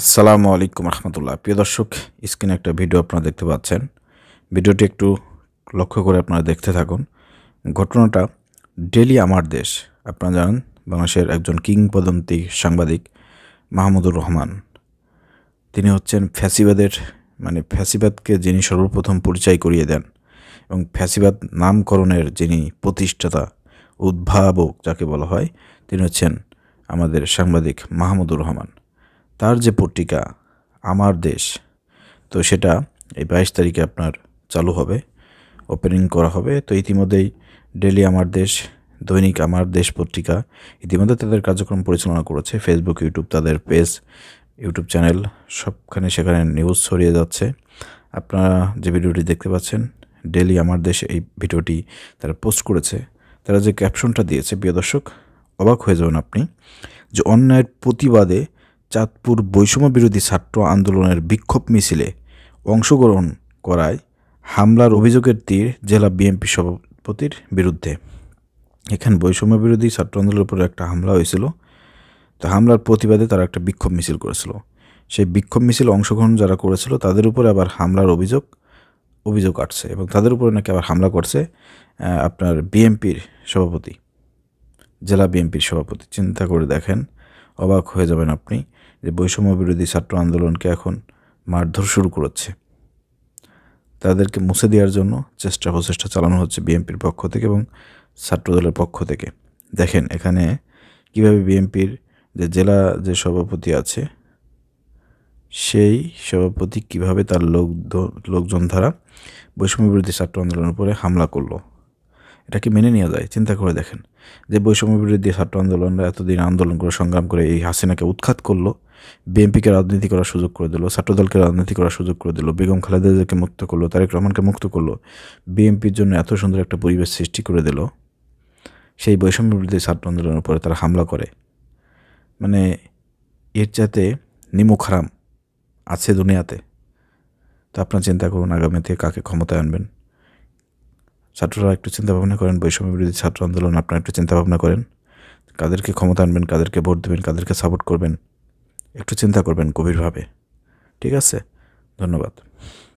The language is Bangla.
আসসালামু আলাইকুম রহমতুল্লাহ। প্রিয় দর্শক, স্ক্রিনে একটা ভিডিও আপনারা দেখতে পাচ্ছেন। ভিডিওটি একটু লক্ষ্য করে আপনারা দেখতে থাকুন। ঘটনাটা ডেইলি আমার দেশ। আপনারা জানেন বাংলাদেশের একজন কিংবদন্তি সাংবাদিক মাহমুদুর রহমান। তিনি হচ্ছেন ফ্যাসিবাদকে যিনি সর্বপ্রথম পরিচয় করিয়ে দেন এবং ফ্যাসিবাদ নামকরণের যিনি প্রতিষ্ঠাতা, উদ্ভাবক যাকে বলা হয়, তিনি হচ্ছেন আমাদের সাংবাদিক মাহমুদুর রহমান। তার যে পত্রিকা আমার দেশ, তো সেটা এই 22 তারিখে আপনার চালু হবে, ওপেনিং করা হবে। তো ইতিমধ্যেই ডেইলি আমার দেশ, দৈনিক আমার দেশ পত্রিকা ইতিমধ্যে তাদের কার্যক্রম পরিচালনা করেছে। ফেসবুক, ইউটিউব, তাদের পেজ, ইউটিউব চ্যানেল সবখানে সেখানে নিউজ ছড়িয়ে যাচ্ছে। আপনারা যে ভিডিওটি দেখতে পাচ্ছেন, ডেইলি আমার দেশ এই ভিডিওটি তারা পোস্ট করেছে। তারা যে ক্যাপশনটা দিয়েছে, প্রিয় দর্শক, অবাক হয়ে যাবেন আপনি, যে অন্যায়ের প্রতিবাদে চাঁদপুর বৈষম্য বিরোধী ছাত্র আন্দোলনের বিক্ষোভ মিছিলে অংশগ্রহণ করায় হামলার অভিযোগের তীর জেলা বিএনপি সভাপতির বিরুদ্ধে। এখানে বৈষম্য বিরোধী ছাত্র আন্দোলনের উপরে একটা হামলা হয়েছিল। তো হামলার প্রতিবাদে তারা একটা বিক্ষোভ মিছিল করেছিল। সেই বিক্ষোভ মিছিলে অংশগ্রহণ যারা করেছিল তাদের উপরে আবার হামলার অভিযোগ আসছে এবং তাদের উপরে নাকি আবার হামলা করছে আপনার বিএনপির সভাপতি, জেলা বিএনপির সভাপতি। চিন্তা করে দেখেন, অবাক হয়ে যাবেন আপনি, যে বৈষম্য বিরোধী ছাত্র আন্দোলনকে এখন মারধর শুরু করেছে। তাদেরকে মুছে দেওয়ার জন্য প্রচেষ্টা চালানো হচ্ছে বিএনপির পক্ষ থেকে এবং ছাত্রদলের পক্ষ থেকে। দেখেন এখানে কিভাবে বিএনপির যে জেলা যে সভাপতি আছে, সেই সভাপতি কিভাবে তার লোকজন দ্বারা বৈষম্য বিরোধী ছাত্র আন্দোলনের উপরে হামলা করলো। এটাকে মেনে নেওয়া যায়? চিন্তা করে দেখেন, যে বৈষম্য বিরোধী ছাত্র আন্দোলনরা এতদিন আন্দোলন করে সংগ্রাম করে এই হাসিনাকে উৎখাত করলো, বিএনপিকে রাজনীতি করার সুযোগ করে দিল, ছাত্রদলকে রাজনীতি করার সুযোগ করে দিল, বেগম খালেদাকে মুক্ত করলো, তারেক রহমানকে মুক্ত করলো, বিএনপির জন্য এত সুন্দর একটা পরিবেশ সৃষ্টি করে দিল। সেই বৈষম্য বিরোধী ছাত্র আন্দোলনের উপরে তারা হামলা করে, মানে এর চাইতে নিমুখ হারাম আছে দুনিয়াতে? তো আপনার চিন্তা করুন, আগামীতে কাকে ক্ষমতায় আনবেন। ছাত্ররা একটু চিন্তা ভাবনা করেন, বৈষম্য বিরোধী ছাত্র আন্দোলন, আপনারা একটু চিন্তা ভাবনা করেন, কাদেরকে ক্ষমতা আনবেন, কাদেরকে ভোট দেবেন, কাদেরকে সাপোর্ট করবেন, একটু চিন্তা করবেন গভীরভাবে। ঠিক আছে, ধন্যবাদ।